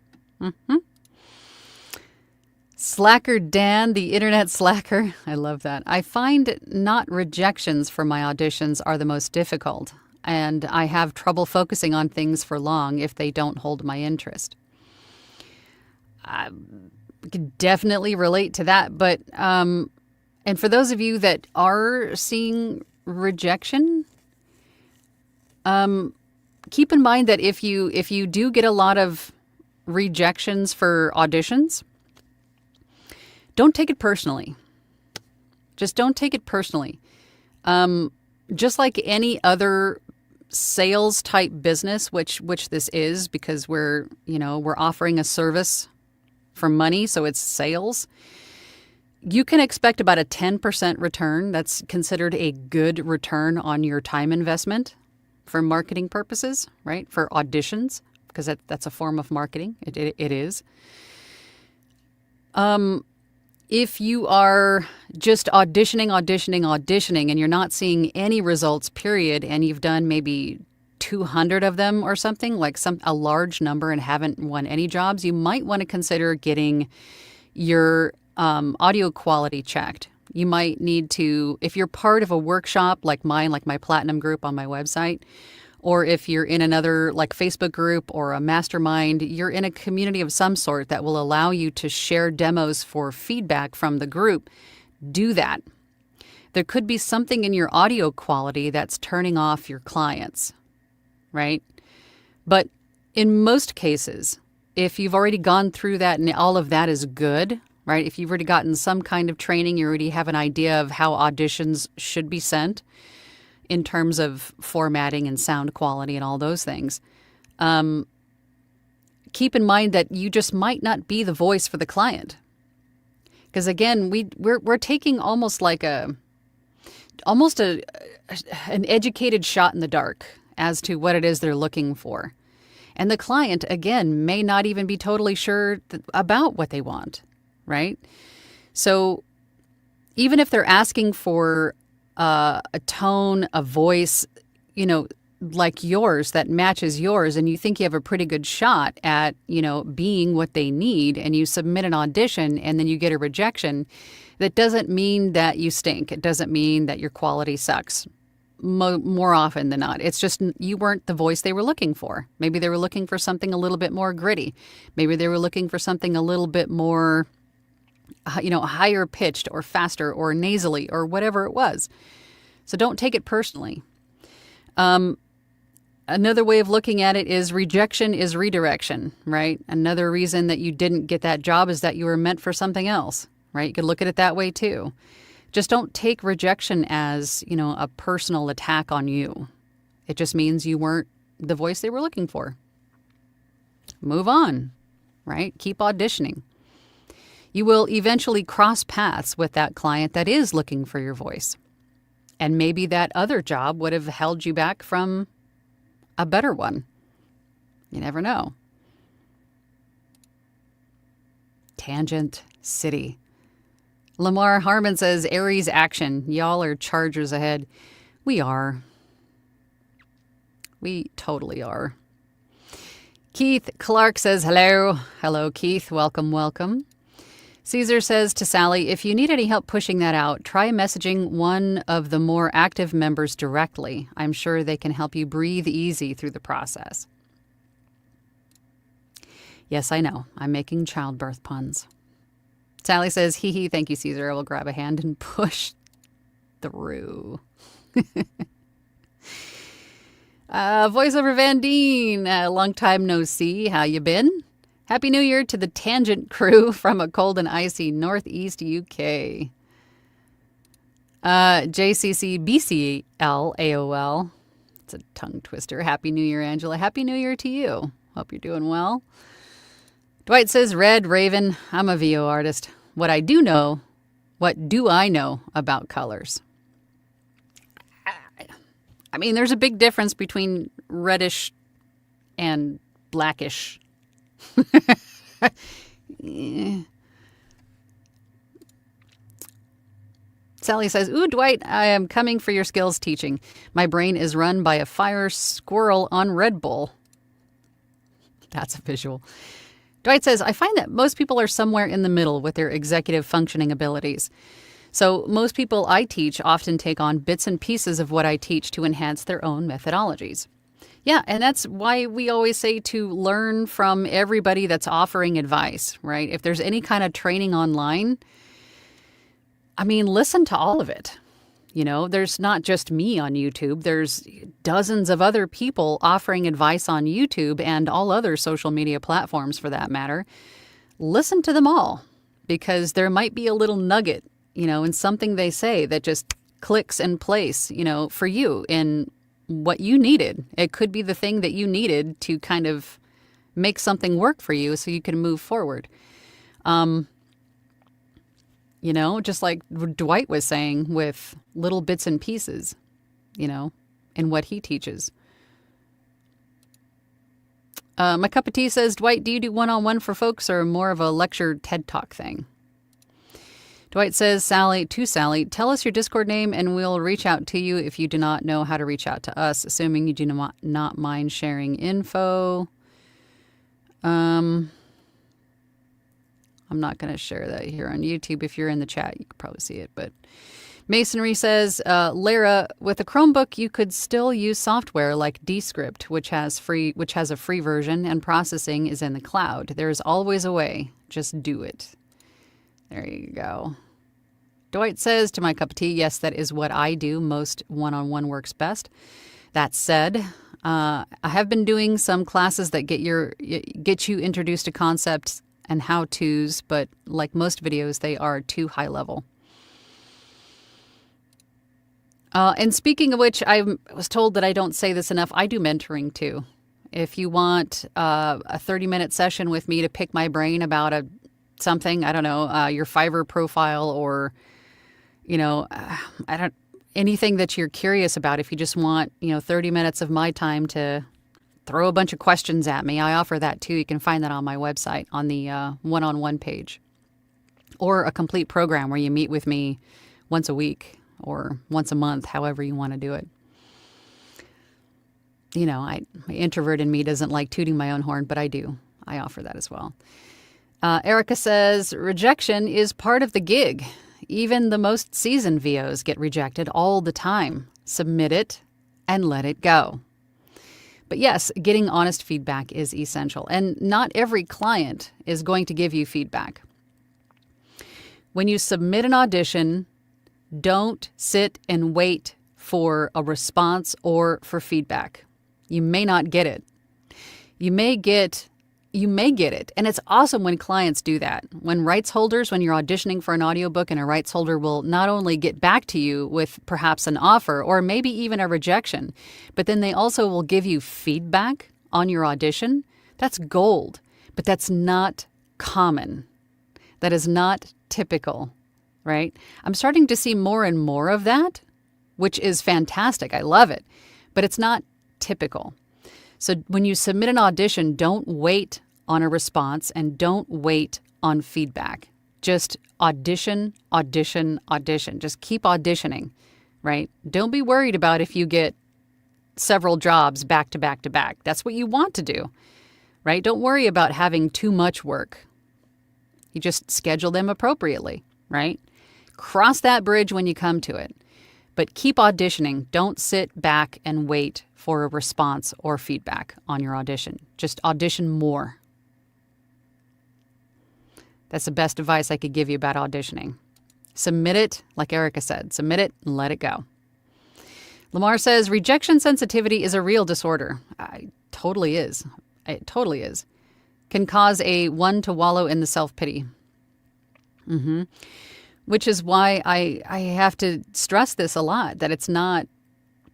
Slacker Dan, the internet slacker. I love that. I find not rejections for my auditions are the most difficult, and I have trouble focusing on things for long if they don't hold my interest. I can definitely relate to that, but and for those of you that are seeing rejection, keep in mind that if you do get a lot of rejections for auditions, don't take it personally. Just don't take it personally. Just like any other sales type business, which this is, because we're offering a service for money, so it's sales. You can expect about a 10% return. That's considered a good return on your time investment for marketing purposes, right? For auditions, because that's a form of marketing. It is. If you are just auditioning, and you're not seeing any results, period, and you've done maybe 200 of them or something, like a large number, and haven't won any jobs, you might want to consider getting your audio quality checked. You might need to, if you're part of a workshop like mine, like my Platinum group on my website, or if you're in another like Facebook group or a mastermind, you're in a community of some sort that will allow you to share demos for feedback from the group, do that. There could be something in your audio quality that's turning off your clients, right? But in most cases, if you've already gone through that and all of that is good, right? If you've already gotten some kind of training, you already have an idea of how auditions should be sent in terms of formatting and sound quality and all those things. Keep in mind that you just might not be the voice for the client. Because again, we're taking almost an educated shot in the dark as to what it is they're looking for. And the client, again, may not even be totally sure about what they want, right? So even if they're asking for a tone, a voice, like yours that matches yours, and you think you have a pretty good shot at, being what they need, and you submit an audition and then you get a rejection, that doesn't mean that you stink. It doesn't mean that your quality sucks. More often than not, it's just you weren't the voice they were looking for. Maybe they were looking for something a little bit more gritty. Maybe they were looking for something a little bit more higher pitched or faster or nasally or whatever it was. So don't take it personally. Another way of looking at it is rejection is redirection, right? Another reason that you didn't get that job is that you were meant for something else, right? You could look at it that way too. Just don't take rejection as, a personal attack on you. It just means you weren't the voice they were looking for. Move on, right? Keep auditioning. You will eventually cross paths with that client that is looking for your voice. And maybe that other job would have held you back from a better one. You never know. Tangent City. Lamar Harmon says, Aries action. Y'all are Chargers ahead. We are. We totally are. Keith Clark says, hello. Hello, Keith. Welcome, welcome. Caesar says to Sally, if you need any help pushing that out, try messaging one of the more active members directly. I'm sure they can help you breathe easy through the process. Yes, I know. I'm making childbirth puns. Sally says, hee hee, thank you, Caesar. I will grab a hand and push through. Voiceover Van Deen, long time no see. How you been? Happy New Year to the Tangent crew from a cold and icy northeast UK. JCCBCL AOL. It's a tongue twister. Happy New Year, Angela. Happy New Year to you. Hope you're doing well. Dwight says, Red Raven, I'm a VO artist. What do I know about colors? I mean, there's a big difference between reddish and blackish. Sally says, ooh, Dwight, I am coming for your skills teaching. My brain is run by a fire squirrel on Red Bull. That's a visual. Dwight says, I find that most people are somewhere in the middle with their executive functioning abilities. So most people I teach often take on bits and pieces of what I teach to enhance their own methodologies. Yeah, and that's why we always say to learn from everybody that's offering advice, right? If there's any kind of training online, I mean, listen to all of it. There's not just me on YouTube. There's dozens of other people offering advice on YouTube and all other social media platforms for that matter. Listen to them all, because there might be a little nugget, in something they say that just clicks in place, for you in what you needed. It could be the thing that you needed to kind of make something work for you so you can move forward. Just like Dwight was saying with little bits and pieces, in what he teaches. My cup of tea says, Dwight, do you do one-on-one for folks or more of a lecture TED Talk thing? Dwight says, Sally, tell us your Discord name and we'll reach out to you if you do not know how to reach out to us, assuming you do not mind sharing info. I'm not going to share that here on YouTube. If you're in the chat, you can probably see it. But Masonry says, Lara, with a Chromebook, you could still use software like Descript, which has a free version and processing is in the cloud. There is always a way. Just do it. There you go. Dwight says, to my cup of tea, yes, that is what I do. Most one-on-one works best. That said, I have been doing some classes that get you introduced to concepts and how-tos, but like most videos, they are too high level. And speaking of which, I was told that I don't say this enough. I do mentoring too. If you want a 30-minute session with me to pick my brain about something, I don't know, your Fiverr profile or, anything that you're curious about. If you just want, 30 minutes of my time to throw a bunch of questions at me, I offer that too. You can find that on my website on the one-on-one page, or a complete program where you meet with me once a week or once a month, however you want to do it. My introvert in me doesn't like tooting my own horn, but I do. I offer that as well. Erica says, rejection is part of the gig. Even the most seasoned VOs get rejected all the time. Submit it and let it go. But yes, getting honest feedback is essential. And not every client is going to give you feedback. When you submit an audition, don't sit and wait for a response or for feedback. You may not get it. You may get it. And it's awesome when clients do that. When rights holders, when you're auditioning for an audiobook and a rights holder will not only get back to you with perhaps an offer or maybe even a rejection, but then they also will give you feedback on your audition. That's gold, but that's not common. That is not typical, right? I'm starting to see more and more of that, which is fantastic. I love it, but it's not typical. So when you submit an audition, don't wait on a response and don't wait on feedback. Just audition, audition, audition. Just keep auditioning, right? Don't be worried about if you get several jobs back to back to back. That's what you want to do, right? Don't worry about having too much work. You just schedule them appropriately, right? Cross that bridge when you come to it. But keep auditioning. Don't sit back and wait for a response or feedback on your audition. Just audition more. That's the best advice I could give you about auditioning. Submit it, like Erica said. Submit it and let it go. Lamar says, rejection sensitivity is a real disorder. It totally is. It totally is. Can cause one to wallow in the self-pity. Which is why I have to stress this a lot, that it's not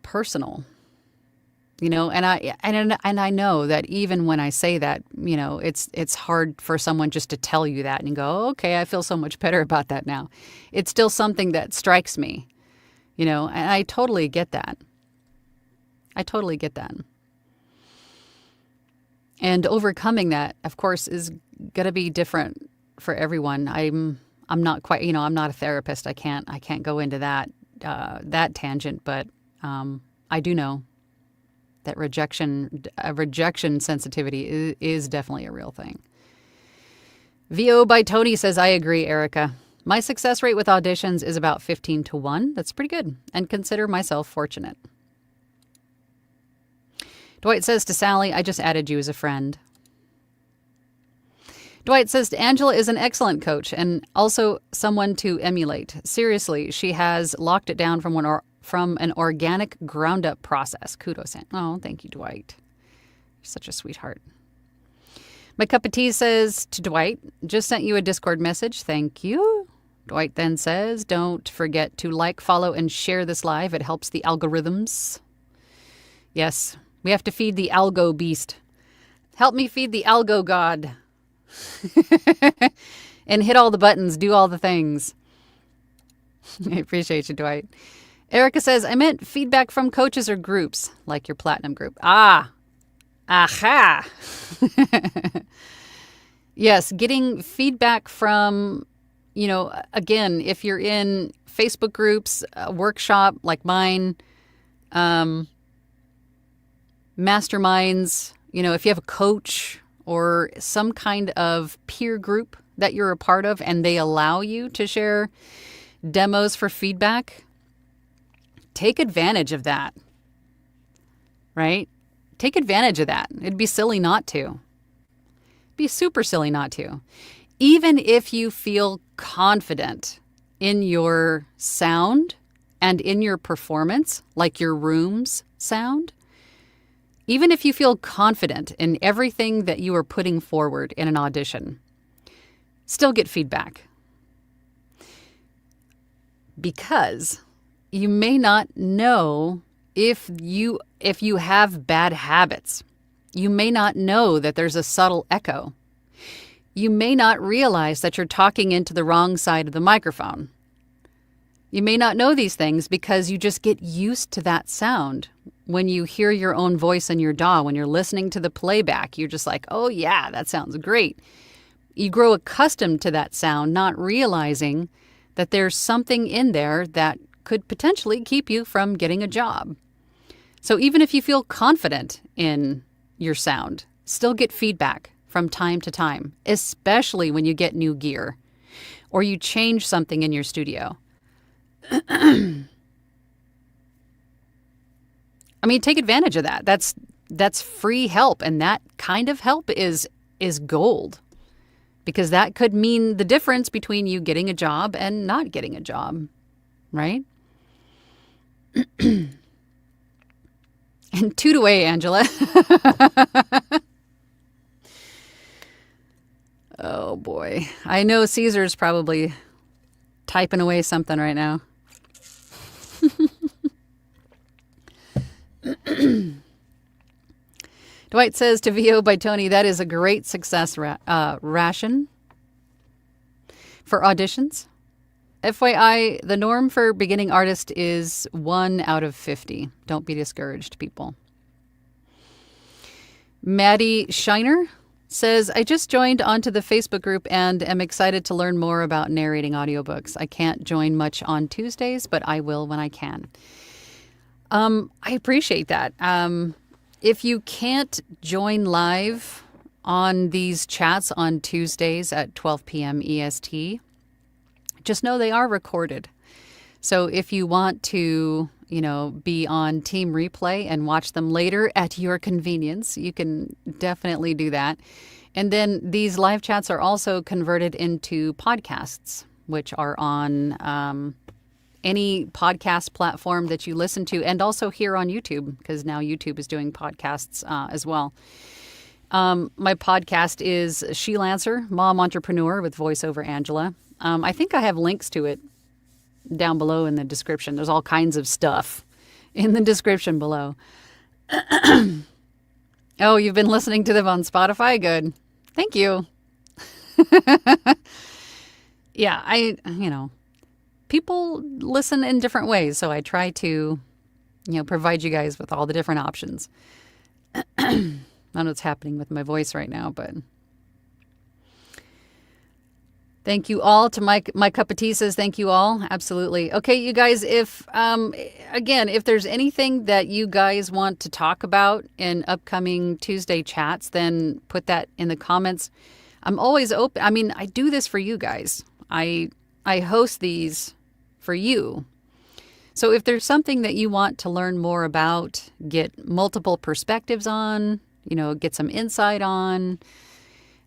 personal. And I know that even when I say that, it's hard for someone just to tell you that and go, oh, okay, I feel so much better about that now. It's still something that strikes me, and I totally get that. I totally get that. And overcoming that, of course, is going to be different for everyone. I'm not quite, I'm not a therapist. I can't go into that tangent, but I do know that rejection sensitivity is definitely a real thing. VO by Tony says, I agree, Erica. My success rate with auditions is about 15 to 1. That's pretty good, and consider myself fortunate. Dwight says to Sally, I just added you as a friend. Dwight says, Angela is an excellent coach and also someone to emulate. Seriously, she has locked it down from an organic ground-up process. Kudos. Oh, thank you, Dwight. You're such a sweetheart. My cup of tea says to Dwight, just sent you a Discord message. Thank you. Dwight then says, don't forget to like, follow, and share this live. It helps the algorithms. Yes, we have to feed the algo beast. Help me feed the algo god. And hit all the buttons, do all the things. I appreciate you, Dwight. Erica says, I meant feedback from coaches or groups, like your platinum group. Aha. Yes, getting feedback from, again, if you're in Facebook groups, a workshop like mine, masterminds, if you have a coach or some kind of peer group that you're a part of and they allow you to share demos for feedback, take advantage of that, right? Take advantage of that. It'd be silly not to. It'd be super silly not to. Even if you feel confident in your sound and in your performance, like your room's sound, even if you feel confident in everything that you are putting forward in an audition, still get feedback. Because you may not know if you have bad habits. You may not know that there's a subtle echo. You may not realize that you're talking into the wrong side of the microphone. You may not know these things because you just get used to that sound. When you hear your own voice in your DAW, when you're listening to the playback, you're just like, oh yeah, that sounds great. You grow accustomed to that sound, not realizing that there's something in there that could potentially keep you from getting a job. So even if you feel confident in your sound, still get feedback from time to time, especially when you get new gear or you change something in your studio. I mean, take advantage of that. That's free help, and that kind of help is gold, because that could mean the difference between you getting a job and not getting a job, right? And toot away, Angela. Oh boy, I know Caesar's probably typing away something right now. Dwight says to VO by Tony, that is a great success ration for auditions. FYI, the norm for beginning artist is 1 out of 50. Don't be discouraged, people. Maddie Shiner says, I just joined onto the Facebook group and am excited to learn more about narrating audiobooks. I can't join much on Tuesdays, but I will when I can. I appreciate that. If you can't join live on these chats on Tuesdays at 12 p.m. EST, just know they are recorded. So if you want to, be on Team Replay and watch them later at your convenience, you can definitely do that. And then these live chats are also converted into podcasts, which are on any podcast platform that you listen to, and also here on YouTube, because now YouTube is doing podcasts as well. My podcast is She-Lancer, Mom Entrepreneur with VoiceOver Angela. I think I have links to it down below in the description. There's all kinds of stuff in the description below. Oh, you've been listening to them on Spotify? Good. Thank you. Yeah, people listen in different ways, so I try to, provide you guys with all the different options. I don't know what's happening with my voice right now, but thank you all. To my cup of tea says thank you all. Absolutely. Okay, you guys, if there's anything that you guys want to talk about in upcoming Tuesday chats, then put that in the comments. I'm always open. I mean, I do this for you guys. I host these for you. So if there's something that you want to learn more about, get multiple perspectives on, get some insight on,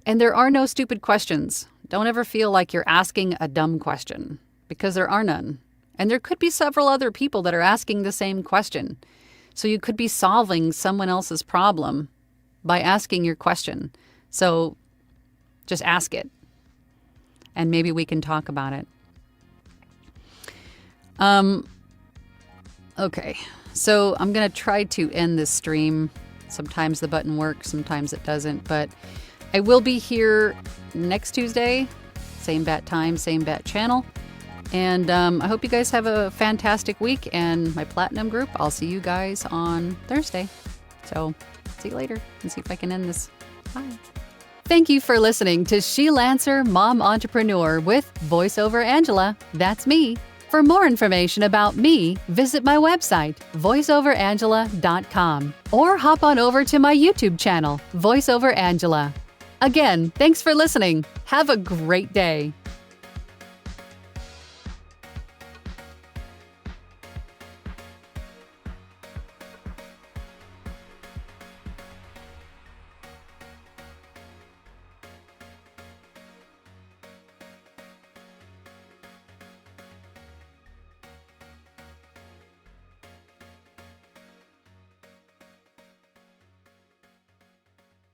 and there are no stupid questions. Don't ever feel like you're asking a dumb question, because there are none. And there could be several other people that are asking the same question. So you could be solving someone else's problem by asking your question. So just ask it, and maybe we can talk about it. Okay, so I'm going to try to end this stream. Sometimes the button works, sometimes it doesn't, but I will be here next Tuesday, same bat time, same bat channel. And I hope you guys have a fantastic week. And my Platinum group, I'll see you guys on Thursday. So see you later and see if I can end this. Bye. Thank you for listening to Shelancer Mom Entrepreneur with VoiceOver Angela. That's me. For more information about me, visit my website, voiceoverangela.com, or hop on over to my YouTube channel, VoiceOver Angela. Again, thanks for listening. Have a great day.